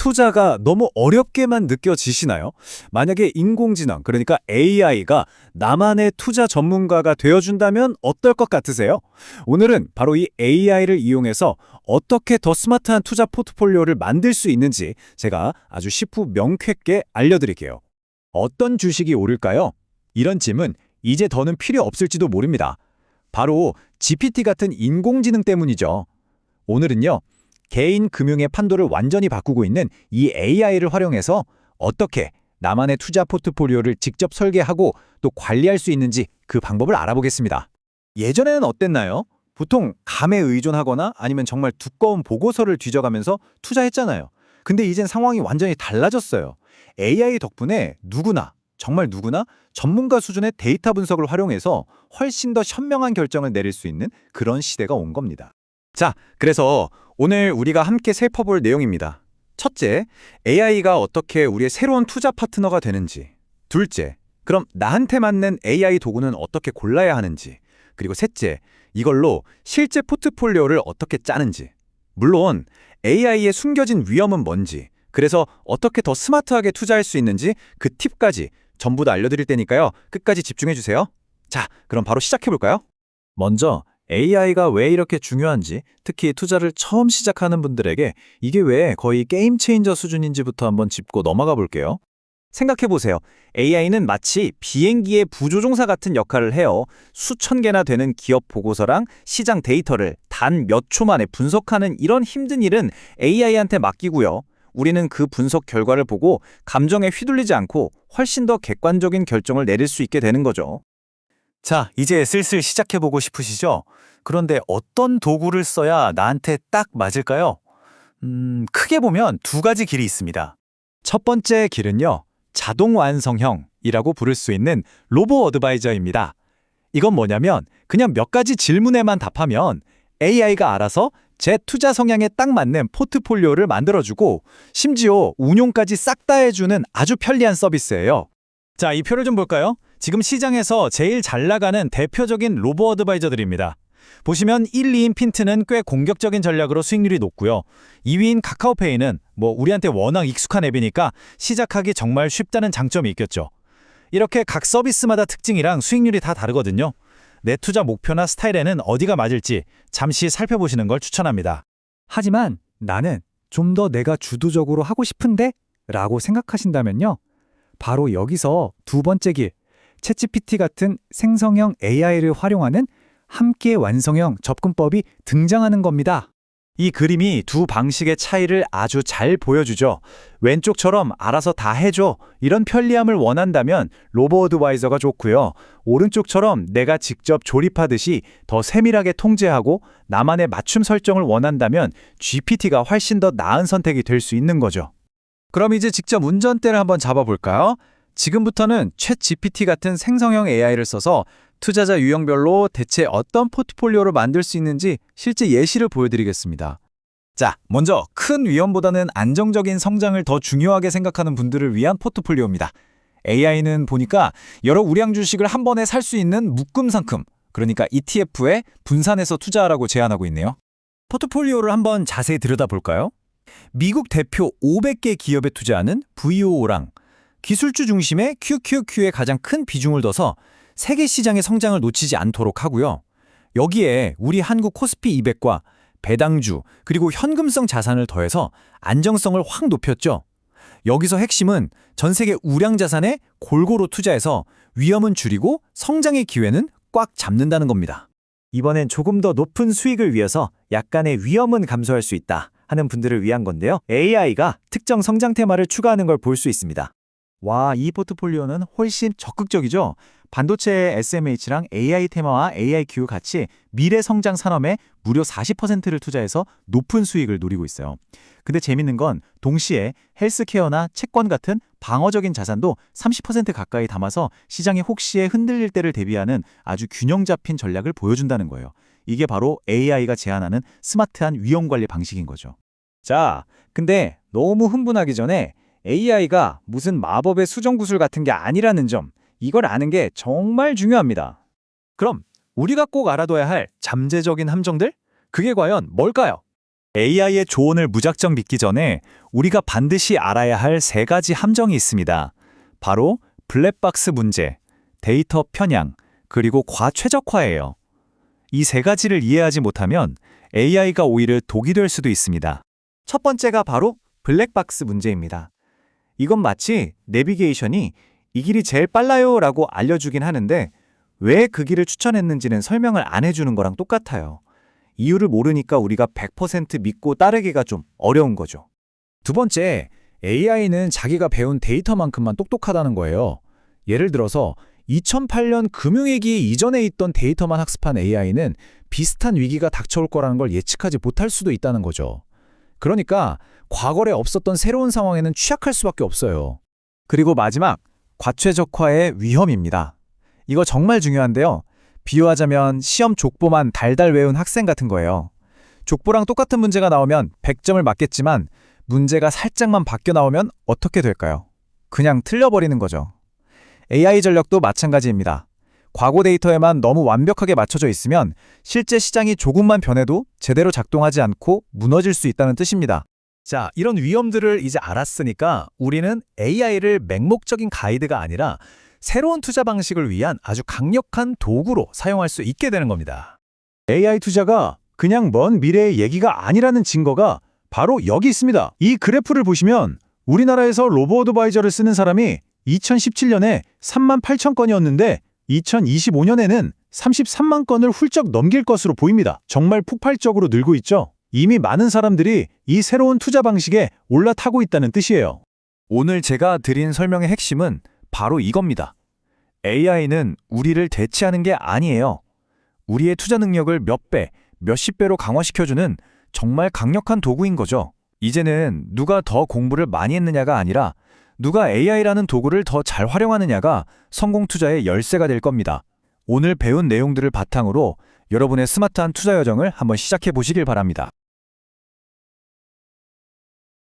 투자가 너무 어렵게만 느껴지시나요? 만약에 인공지능, 그러니까 AI가 나만의 투자 전문가가 되어준다면 어떨 것 같으세요? 오늘은 바로 이 AI를 이용해서 어떻게 더 스마트한 투자 포트폴리오를 만들 수 있는지 제가 아주 쉽고 명쾌하게 알려드릴게요. 어떤 주식이 오를까요? 이런 질문 이제 더는 필요 없을지도 모릅니다. 바로 GPT 같은 인공지능 때문이죠. 오늘은요, 개인 금융의 판도를 완전히 바꾸고 있는 이 AI를 활용해서 어떻게 나만의 투자 포트폴리오를 직접 설계하고 또 관리할 수 있는지 그 방법을 알아보겠습니다. 예전에는 어땠나요? 보통 감에 의존하거나 아니면 정말 두꺼운 보고서를 뒤져가면서 투자했잖아요. 근데 이젠 상황이 완전히 달라졌어요. AI 덕분에 누구나, 정말 누구나 전문가 수준의 데이터 분석을 활용해서 훨씬 더 현명한 결정을 내릴 수 있는 그런 시대가 온 겁니다. 자, 그래서 오늘 우리가 함께 살펴볼 내용입니다. 첫째, AI가 어떻게 우리의 새로운 투자 파트너가 되는지. 둘째, 그럼 나한테 맞는 AI 도구는 어떻게 골라야 하는지. 그리고 셋째, 이걸로 실제 포트폴리오를 어떻게 짜는지. 물론 AI의 숨겨진 위험은 뭔지, 그래서 어떻게 더 스마트하게 투자할 수 있는지 그 팁까지 전부 다 알려드릴 테니까요. 끝까지 집중해주세요. 자, 그럼 바로 시작해볼까요? 먼저 AI가 왜 이렇게 중요한지, 특히 투자를 처음 시작하는 분들에게 이게 왜 거의 게임 체인저 수준인지부터 한번 짚고 넘어가 볼게요. 생각해보세요. AI는 마치 비행기의 부조종사 같은 역할을 해요. 수천 개나 되는 기업 보고서랑 시장 데이터를 단 몇 초 만에 분석하는 이런 힘든 일은 AI한테 맡기고요. 우리는 그 분석 결과를 보고 감정에 휘둘리지 않고 훨씬 더 객관적인 결정을 내릴 수 있게 되는 거죠. 자, 이제 슬슬 시작해보고 싶으시죠? 그런데 어떤 도구를 써야 나한테 딱 맞을까요? 크게 보면 두 가지 길이 있습니다. 첫 번째 길은요, 자동 완성형이라고 부를 수 있는 로보 어드바이저입니다. 이건 뭐냐면 그냥 몇 가지 질문에만 답하면 AI가 알아서 제 투자 성향에 딱 맞는 포트폴리오를 만들어주고 심지어 운용까지 싹 다 해주는 아주 편리한 서비스예요. 자, 이 표를 좀 볼까요? 지금 시장에서 제일 잘 나가는 대표적인 로보 어드바이저들입니다. 보시면 1, 2인 핀트는 꽤 공격적인 전략으로 수익률이 높고요. 2위인 카카오페이는 우리한테 워낙 익숙한 앱이니까 시작하기 정말 쉽다는 장점이 있겠죠. 이렇게 각 서비스마다 특징이랑 수익률이 다 다르거든요. 내 투자 목표나 스타일에는 어디가 맞을지 잠시 살펴보시는 걸 추천합니다. 하지만 나는 좀 더 내가 주도적으로 하고 싶은데? 라고 생각하신다면요. 바로 여기서 두 번째 길, 챗GPT 같은 생성형 AI를 활용하는 함께 완성형 접근법이 등장하는 겁니다. 이 그림이 두 방식의 차이를 아주 잘 보여주죠. 왼쪽처럼 알아서 다 해줘 이런 편리함을 원한다면 로보 어드바이저가 좋고요. 오른쪽처럼 내가 직접 조립하듯이 더 세밀하게 통제하고 나만의 맞춤 설정을 원한다면 GPT가 훨씬 더 나은 선택이 될 수 있는 거죠. 그럼 이제 직접 운전대를 한번 잡아볼까요? 지금부터는 챗 GPT 같은 생성형 AI를 써서 투자자 유형별로 대체 어떤 포트폴리오를 만들 수 있는지 실제 예시를 보여드리겠습니다. 자, 먼저 큰 위험보다는 안정적인 성장을 더 중요하게 생각하는 분들을 위한 포트폴리오입니다. AI는 보니까 여러 우량 주식을 한 번에 살 수 있는 묶음 상품, 그러니까 ETF에 분산해서 투자하라고 제안하고 있네요. 포트폴리오를 한번 자세히 들여다볼까요? 미국 대표 500개 기업에 투자하는 VOO랑 기술주 중심의 QQQ에 가장 큰 비중을 둬서 세계 시장의 성장을 놓치지 않도록 하고요. 여기에 우리 한국 코스피 200과 배당주 그리고 현금성 자산을 더해서 안정성을 확 높였죠. 여기서 핵심은 전 세계 우량 자산에 골고루 투자해서 위험은 줄이고 성장의 기회는 꽉 잡는다는 겁니다. 이번엔 조금 더 높은 수익을 위해서 약간의 위험은 감소할 수 있다 하는 분들을 위한 건데요. AI가 특정 성장 테마를 추가하는 걸 볼 수 있습니다. 와, 이 포트폴리오는 훨씬 적극적이죠? 반도체 SMH랑 AI 테마와 AIQ 같이 미래 성장 산업에 무려 40%를 투자해서 높은 수익을 노리고 있어요. 근데 재밌는 건 동시에 헬스케어나 채권 같은 방어적인 자산도 30% 가까이 담아서 시장이 혹시에 흔들릴 때를 대비하는 아주 균형 잡힌 전략을 보여준다는 거예요. 이게 바로 AI가 제안하는 스마트한 위험 관리 방식인 거죠. 자, 근데 너무 흥분하기 전에 AI가 무슨 마법의 수정구슬 같은 게 아니라는 점, 이걸 아는 게 정말 중요합니다. 그럼 우리가 꼭 알아둬야 할 잠재적인 함정들? 그게 과연 뭘까요? AI의 조언을 무작정 믿기 전에 우리가 반드시 알아야 할 세 가지 함정이 있습니다. 바로 블랙박스 문제, 데이터 편향, 그리고 과최적화예요. 이 세 가지를 이해하지 못하면 AI가 오히려 독이 될 수도 있습니다. 첫 번째가 바로 블랙박스 문제입니다. 이건 마치 내비게이션이 이 길이 제일 빨라요 라고 알려주긴 하는데 왜 그 길을 추천했는지는 설명을 안 해주는 거랑 똑같아요. 이유를 모르니까 우리가 100% 믿고 따르기가 좀 어려운 거죠. 두 번째, AI는 자기가 배운 데이터만큼만 똑똑하다는 거예요. 예를 들어서 2008년 금융위기 이전에 있던 데이터만 학습한 AI는 비슷한 위기가 닥쳐올 거라는 걸 예측하지 못할 수도 있다는 거죠. 그러니까 과거에 없었던 새로운 상황에는 취약할 수밖에 없어요. 그리고 마지막, 과최적화의 위험입니다. 이거 정말 중요한데요. 비유하자면 시험 족보만 달달 외운 학생 같은 거예요. 족보랑 똑같은 문제가 나오면 100점을 맞겠지만 문제가 살짝만 바뀌어 나오면 어떻게 될까요? 그냥 틀려버리는 거죠. AI 전략도 마찬가지입니다. 과거 데이터에만 너무 완벽하게 맞춰져 있으면 실제 시장이 조금만 변해도 제대로 작동하지 않고 무너질 수 있다는 뜻입니다. 자, 이런 위험들을 이제 알았으니까 우리는 AI를 맹목적인 가이드가 아니라 새로운 투자 방식을 위한 아주 강력한 도구로 사용할 수 있게 되는 겁니다. AI 투자가 그냥 먼 미래의 얘기가 아니라는 증거가 바로 여기 있습니다. 이 그래프를 보시면 우리나라에서 로보어드바이저를 쓰는 사람이 2017년에 38,000건이었는데 2025년에는 33만 건을 훌쩍 넘길 것으로 보입니다. 정말 폭발적으로 늘고 있죠. 이미 많은 사람들이 이 새로운 투자 방식에 올라타고 있다는 뜻이에요. 오늘 제가 드린 설명의 핵심은 바로 이겁니다. AI는 우리를 대체하는 게 아니에요. 우리의 투자 능력을 몇 배, 몇십 배로 강화시켜주는 정말 강력한 도구인 거죠. 이제는 누가 더 공부를 많이 했느냐가 아니라 누가 AI라는 도구를 더 잘 활용하느냐가 성공 투자의 열쇠가 될 겁니다. 오늘 배운 내용들을 바탕으로 여러분의 스마트한 투자 여정을 한번 시작해 보시길 바랍니다.